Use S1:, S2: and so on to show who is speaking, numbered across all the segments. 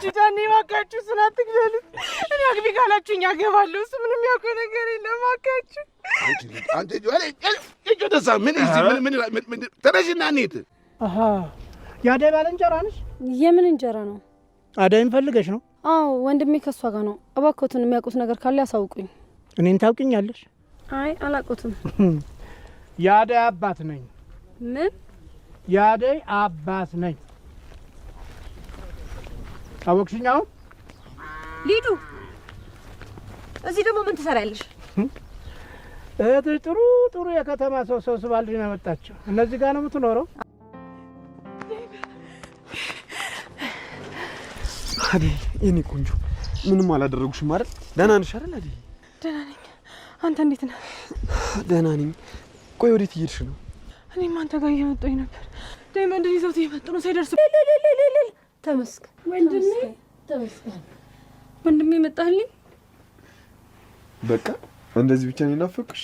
S1: እባካችሁ ጃኔ እባካችሁ ስላት ትግደሉ። እኔ አግቢ ካላችሁኝ አገባለሁ። እሱ ምንም ያውቀው ነገር የለም። እባካችሁ
S2: አንተ ደሳ ምን ተነሽና እንሂድ።
S3: አሃ የአደይ ባልንጀራ ነሽ?
S4: የምን እንጀራ ነው?
S3: አደይን ፈልገሽ ነው?
S4: አዎ ወንድሜ ከሷ ጋር ነው። እባክዎትን የሚያውቁት ነገር ካለ ያሳውቁኝ።
S3: እኔን ታውቂኛለሽ?
S4: አይ አላውቁትም።
S3: የአደይ አባት ነኝ።
S4: ምን?
S3: የአደይ አባት ነኝ። አወቅሽኝ? አሁን
S5: ሊዱ እዚህ ደግሞ ምን ትሰራለሽ?
S3: እህትሽ ጥሩ የከተማ ሰው ሰብስባልሽ ነው ያመጣችው። እነዚህ ጋር ነው የምትኖረው?
S6: አደይ የኔ ቆንጆ ምንም አላደረጉሽም አይደል? ደህና ነሽ አይደል አደይ?
S1: ደህና ነኝ። አንተ እንዴት ነህ?
S6: ደህና ነኝ። ቆይ ወዴት እየሄድሽ ነው?
S1: እኔም አንተ ጋር እየመጣሁኝ ነበር። ዳይመንድን ይዘውት እየመጡ ነው። ሳይደርሱ
S4: ተመስገን ወንድሜ፣ ተመስገን ወንድሜ መጣልኝ።
S6: በቃ እንደዚህ ብቻ ነው የናፈቅሽ?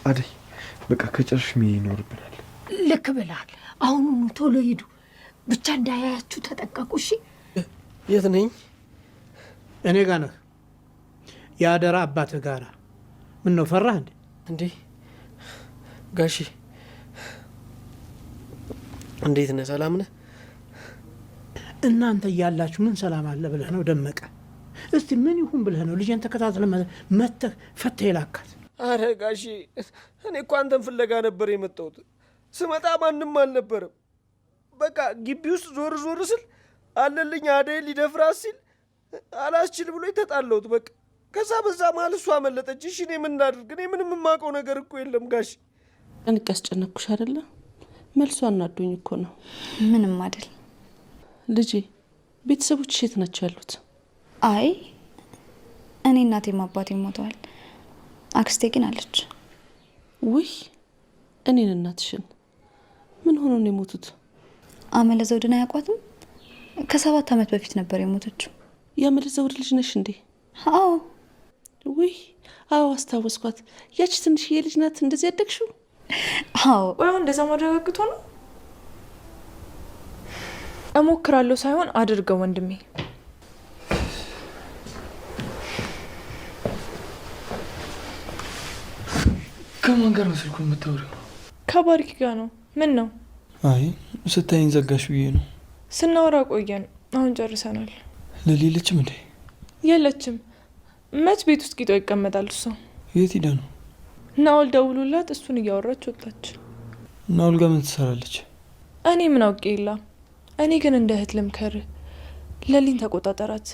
S6: አደይ በቃ ከጨርሽ ምን ይኖርብናል?
S5: ልክ ብለሃል። አሁኑኑ ቶሎ ሂዱ። ብቻ እንዳያያችሁ ተጠቀቁ። እሺ።
S6: የት ነኝ?
S3: እኔ ጋር ነህ። የአደራ አባትህ ጋራ። ምን ነው ፈራህ እንዴ?
S7: እንዴ ጋሺ እንዴት ነህ? ሰላም ነህ?
S3: እናንተ እያላችሁ ምን ሰላም አለ ብለህ ነው ደመቀ? እስቲ ምን ይሁን ብለህ ነው ልጄን ተከታትለህ መተህ ፈተህ የላካት?
S7: አረ ጋሺ እኔ እኮ አንተን ፍለጋ ነበር የመጣሁት። ስመጣ ማንም አልነበረም። በቃ ግቢ ውስጥ ዞር ስል አለልኝ አደይ ሊደፍራት ሲል አላስችል ብሎ ተጣለሁት። በቃ ከዛ በዛ መሀል እሷ አመለጠች። እሺ እኔ ምን እናድርግ? እኔ ምንም የማውቀው ነገር እኮ የለም ጋሺ።
S8: እንቅ ያስጨነኩሽ አይደለ? መልሷ አናዶኝ እኮ ነው።
S9: ምንም አይደል
S8: ልጄ። ቤተሰቦችሽ የት ናቸው ያሉት?
S9: አይ እኔ እናቴም አባቴም ሞተዋል። አክስቴ ግን አለች።
S8: ውይ እኔን እናትሽን ምን ሆኖ ነው የሞቱት?
S9: አመለ ዘውድን አያውቋትም? ከ7 ዓመት በፊት ነበር የሞተችው።
S8: የአመለ ዘውድ ልጅ ነሽ እንዴ?
S9: አዎ።
S8: ውይ አዎ አስታወስኳት። ያቺ ትንሽዬ ልጅ ናት እንደዚህ ያደግሽው?
S9: አዎ።
S1: ወይ እንደዛ ማረጋግጦ ነው? እሞክራለሁ ሳይሆን አድርገው ወንድሜ።
S6: ከማን ጋር ነው ስልኩን የምታወሪው?
S1: ከባሪክ ጋር ነው። ምን ነው?
S6: አይ ስታይኝ ዘጋሽ ብዬ ነው።
S1: ስናወራ ቆየን። አሁን ጨርሰናል።
S6: ለሌለችም እንዴ?
S1: የለችም። መች ቤት ውስጥ ቂጦ ይቀመጣል እሷ።
S6: የት ሄዳ ነው?
S1: ናውል ደውሎላት እሱን እያወራች ወጣች።
S6: ናውል ጋር ምን ትሰራለች?
S1: እኔ ምን አውቄ የላ። እኔ ግን እንደ እህት ልምከር፣ ለሊን ተቆጣጠራት።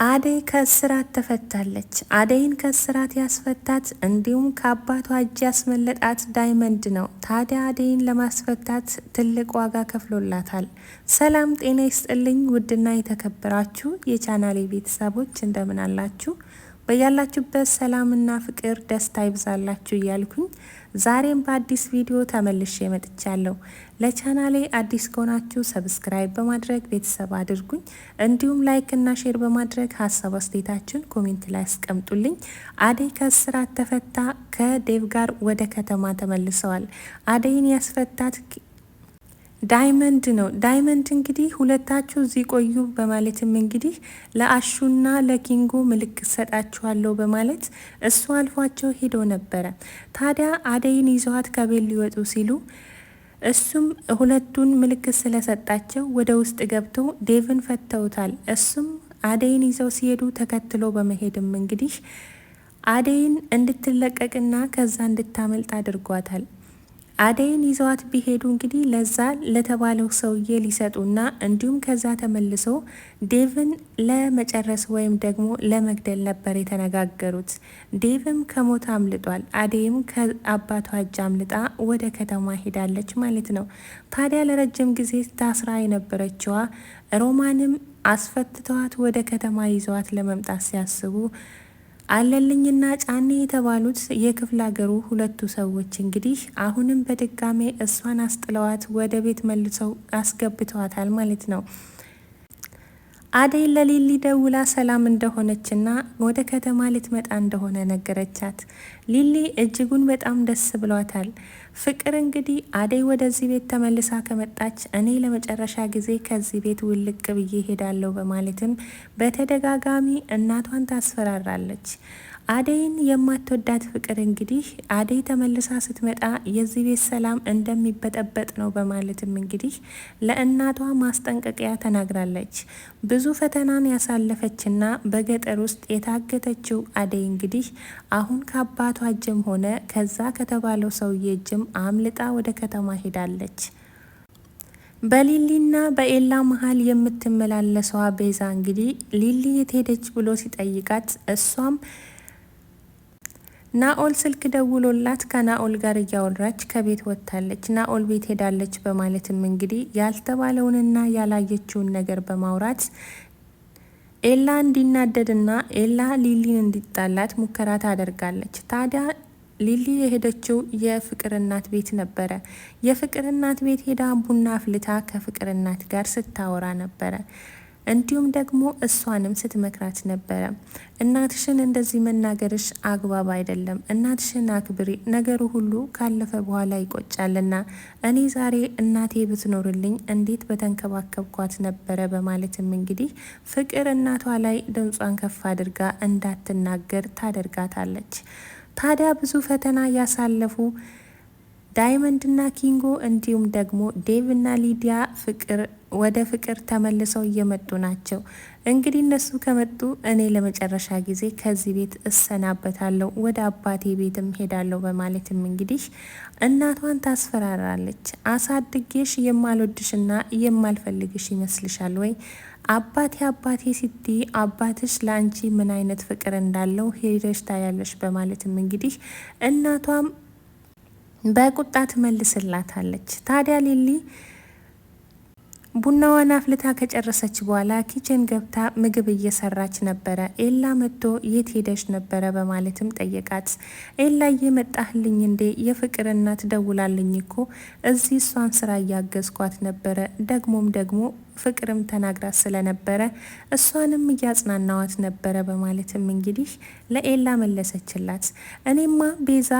S10: አደይ ከእስራት ተፈታለች። አደይን ከእስራት ያስፈታት እንዲሁም ከአባቷ እጅ ያስመለጣት ዳይመንድ ነው። ታዲያ አደይን ለማስፈታት ትልቅ ዋጋ ከፍሎላታል። ሰላም ጤና ይስጥልኝ ውድና የተከበራችሁ የቻናሌ ቤተሰቦች እንደምን አላችሁ? በያላችሁበት ሰላምና ፍቅር ደስታ ይብዛላችሁ እያልኩኝ ዛሬም በአዲስ ቪዲዮ ተመልሼ መጥቻለሁ። ለቻናሌ አዲስ ከሆናችሁ ሰብስክራይብ በማድረግ ቤተሰብ አድርጉኝ። እንዲሁም ላይክ እና ሼር በማድረግ ሀሳብ አስተያየታችሁን ኮሜንት ላይ አስቀምጡልኝ። አደይ ከእስራት ተፈታ ከዴቭ ጋር ወደ ከተማ ተመልሰዋል። አደይን ያስፈታት ዳይመንድ ነው። ዳይመንድ እንግዲህ ሁለታችሁ እዚህ ቆዩ በማለትም እንግዲህ ለአሹና ለኪንጎ ምልክት ሰጣችኋለሁ በማለት እሱ አልፏቸው ሄዶ ነበረ። ታዲያ አደይን ይዘዋት ከቤት ሊወጡ ሲሉ እሱም ሁለቱን ምልክት ስለሰጣቸው ወደ ውስጥ ገብተው ዴቭን ፈተውታል። እሱም አደይን ይዘው ሲሄዱ ተከትሎ በመሄድም እንግዲህ አደይን እንድትለቀቅና ከዛ እንድታመልጥ አድርጓታል። አደይን ይዘዋት ቢሄዱ እንግዲህ ለዛ ለተባለው ሰውዬ ሊሰጡና እንዲሁም ከዛ ተመልሶ ዴቭን ለመጨረስ ወይም ደግሞ ለመግደል ነበር የተነጋገሩት። ዴቭም ከሞት አምልጧል። አደይም ከአባቷ እጅ አምልጣ ወደ ከተማ ሄዳለች ማለት ነው። ታዲያ ለረጅም ጊዜ ታስራ የነበረችዋ ሮማንም አስፈትተዋት ወደ ከተማ ይዘዋት ለመምጣት ሲያስቡ አለልኝና ጫኔ የተባሉት የክፍለ ሀገሩ ሁለቱ ሰዎች እንግዲህ አሁንም በድጋሜ እሷን አስጥለዋት ወደ ቤት መልሰው አስገብተዋታል ማለት ነው። አደይ ለሊሊ ደውላ ሰላም እንደሆነችና ወደ ከተማ ልትመጣ እንደሆነ ነገረቻት። ሊሊ እጅጉን በጣም ደስ ብሏታል። ፍቅር እንግዲህ አደይ ወደዚህ ቤት ተመልሳ ከመጣች እኔ ለመጨረሻ ጊዜ ከዚህ ቤት ውልቅ ብዬ ሄዳለሁ በማለትም በተደጋጋሚ እናቷን ታስፈራራለች። አደይን የማትወዳት ፍቅር እንግዲህ አደይ ተመልሳ ስትመጣ የዚህ ቤት ሰላም እንደሚበጠበጥ ነው በማለትም እንግዲህ ለእናቷ ማስጠንቀቂያ ተናግራለች። ብዙ ፈተናን ያሳለፈችና በገጠር ውስጥ የታገተችው አደይ እንግዲህ አሁን ከአባቷ እጅም ሆነ ከዛ ከተባለው ሰውዬ እጅም አምልጣ ወደ ከተማ ሄዳለች። በሊሊና በኤላ መሀል የምትመላለሰዋ ቤዛ እንግዲህ ሊሊ የት ሄደች ብሎ ሲጠይቃት እሷም ናኦል ስልክ ደውሎላት ከናኦል ጋር እያወራች ከቤት ወጥታለች፣ ናኦል ቤት ሄዳለች በማለትም እንግዲህ ያልተባለውንና ያላየችውን ነገር በማውራት ኤላ እንዲናደድና ኤላ ሊሊን እንዲጣላት ሙከራ ታደርጋለች። ታዲያ ሊሊ የሄደችው የፍቅር እናት ቤት ነበረ። የፍቅር እናት ቤት ሄዳ ቡና አፍልታ ከፍቅር እናት ጋር ስታወራ ነበረ። እንዲሁም ደግሞ እሷንም ስትመክራት ነበረ። እናትሽን እንደዚህ መናገርሽ አግባብ አይደለም፣ እናትሽን አክብሪ፣ ነገሩ ሁሉ ካለፈ በኋላ ይቆጫልና እኔ ዛሬ እናቴ ብትኖርልኝ እንዴት በተንከባከብኳት ነበረ በማለትም እንግዲህ ፍቅር እናቷ ላይ ድምጿን ከፍ አድርጋ እንዳትናገር ታደርጋታለች። ታዲያ ብዙ ፈተና ያሳለፉ ዳይመንድና ኪንጎ እንዲሁም ደግሞ ዴቭና ሊዲያ ወደ ፍቅር ተመልሰው እየመጡ ናቸው። እንግዲህ እነሱ ከመጡ እኔ ለመጨረሻ ጊዜ ከዚህ ቤት እሰናበታለሁ፣ ወደ አባቴ ቤትም ሄዳለሁ በማለትም እንግዲህ እናቷን ታስፈራራለች። አሳድጌሽ የማልወድሽና የማልፈልግሽ ይመስልሻል ወይ? አባቴ ስትይ አባትሽ ለአንቺ ምን አይነት ፍቅር እንዳለው ሄደሽ ታያለሽ በማለትም እንግዲህ እናቷም በቁጣ ትመልስላታለች። ታዲያ ሊሊ ቡናዋን አፍልታ ከጨረሰች በኋላ ኪችን ገብታ ምግብ እየሰራች ነበረ። ኤላ መጥቶ የት ሄደሽ ነበረ በማለትም ጠየቃት። ኤላ እየመጣህልኝ እንዴ? የፍቅር እናት ደውላልኝ እኮ እዚህ እሷን ስራ እያገዝኳት ነበረ። ደግሞ ፍቅርም ተናግራ ስለነበረ እሷንም እያጽናናዋት ነበረ በማለትም እንግዲህ ለኤላ መለሰችላት። እኔማ ቤዛ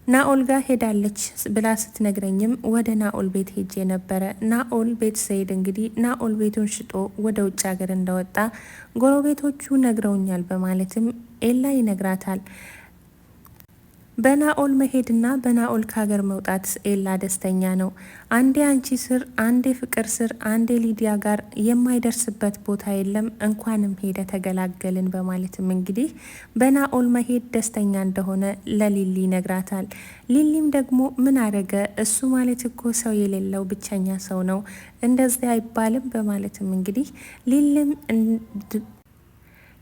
S10: ናኦል ጋር ሄዳለች ብላ ስትነግረኝም ወደ ናኦል ቤት ሄጄ ነበረ። ናኦል ቤት ስሄድ እንግዲህ ናኦል ቤቱን ሽጦ ወደ ውጭ ሀገር እንደወጣ ጎረቤቶቹ ነግረውኛል በማለትም ኤላ ይነግራታል። በናኦል መሄድና በናኦል ከሀገር መውጣት ኤላ ደስተኛ ነው። አንዴ አንቺ ስር፣ አንዴ ፍቅር ስር፣ አንዴ ሊዲያ ጋር የማይደርስበት ቦታ የለም፣ እንኳንም ሄደ ተገላገልን በማለትም እንግዲህ በናኦል መሄድ ደስተኛ እንደሆነ ለሊሊ ይነግራታል። ሊሊም ደግሞ ምን አደረገ እሱ ማለት እኮ ሰው የሌለው ብቸኛ ሰው ነው፣ እንደዚህ አይባልም በማለትም እንግዲህ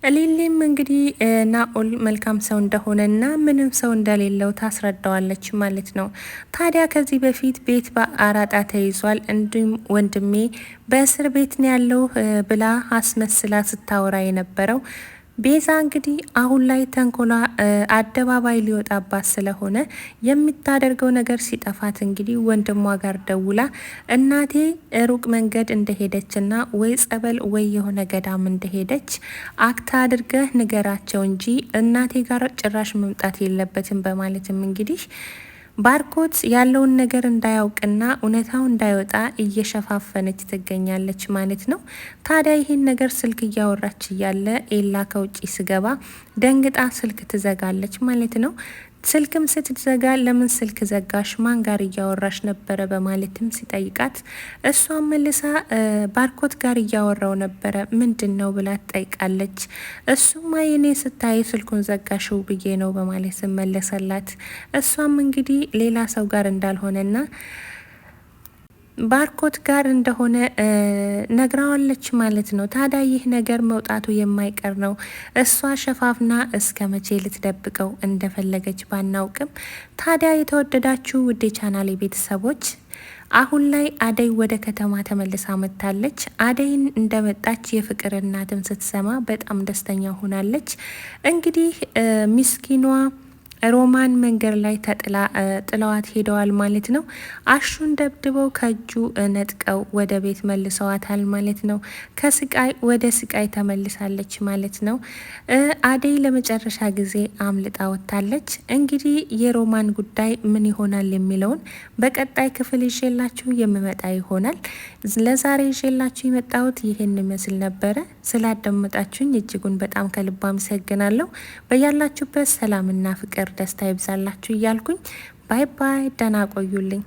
S10: ሊሊም እንግዲህ ናኦል መልካም ሰው እንደሆነና ምንም ሰው እንደሌለው ታስረዳዋለች ማለት ነው። ታዲያ ከዚህ በፊት ቤት በአራጣ ተይዟል፣ እንዲሁም ወንድሜ በእስር ቤት ነው ያለው ብላ አስመስላ ስታወራ የነበረው ቤዛ እንግዲህ አሁን ላይ ተንኮሏ አደባባይ ሊወጣባት ስለሆነ የምታደርገው ነገር ሲጠፋት እንግዲህ ወንድሟ ጋር ደውላ እናቴ ሩቅ መንገድ እንደሄደችና ወይ ጸበል ወይ የሆነ ገዳም እንደሄደች አክታ አድርገህ ንገራቸው እንጂ እናቴ ጋር ጭራሽ መምጣት የለበትም በማለትም እንግዲህ ባርኮት ያለውን ነገር እንዳያውቅና እውነታው እንዳይወጣ እየሸፋፈነች ትገኛለች ማለት ነው። ታዲያ ይህን ነገር ስልክ እያወራች እያለ ኤላ ከውጭ ስገባ ደንግጣ ስልክ ትዘጋለች ማለት ነው። ስልክም ስትዘጋ ለምን ስልክ ዘጋሽ? ማን ጋር እያወራሽ ነበረ? በማለትም ሲጠይቃት እሷን መልሳ ባርኮት ጋር እያወራው ነበረ ምንድን ነው ብላ ትጠይቃለች። እሱማ የኔ ስታይ ስልኩን ዘጋሽው ብዬ ነው በማለት መለሰላት። እሷም እንግዲህ ሌላ ሰው ጋር እንዳልሆነና ባርኮት ጋር እንደሆነ ነግራዋለች ማለት ነው። ታዲያ ይህ ነገር መውጣቱ የማይቀር ነው። እሷ ሸፋፍና እስከ መቼ ልትደብቀው እንደፈለገች ባናውቅም፣ ታዲያ የተወደዳችሁ ውድ የቻናሌ ቤተሰቦች አሁን ላይ አደይ ወደ ከተማ ተመልሳ መጥታለች። አደይን እንደመጣች የፍቅር እናትም ስትሰማ በጣም ደስተኛ ሆናለች። እንግዲህ ምስኪኗ ሮማን መንገድ ላይ ጥለዋት ሄደዋል ማለት ነው። አሹን ደብድበው ከእጁ ነጥቀው ወደ ቤት መልሰዋታል ማለት ነው። ከስቃይ ወደ ስቃይ ተመልሳለች ማለት ነው። አደይ ለመጨረሻ ጊዜ አምልጣ ወጥታለች። እንግዲህ የሮማን ጉዳይ ምን ይሆናል የሚለውን በቀጣይ ክፍል ይዤላችሁ የምመጣ ይሆናል። ለዛሬ ይዤላችሁ የመጣሁት ይህን ይመስል ነበረ። ስላዳመጣችሁኝ እጅጉን በጣም ከልብ አመሰግናለሁ። በያላችሁበት ሰላምና ፍቅር ደስታ ይብዛላችሁ እያልኩኝ ባይ ባይ፣ ደህና ቆዩልኝ።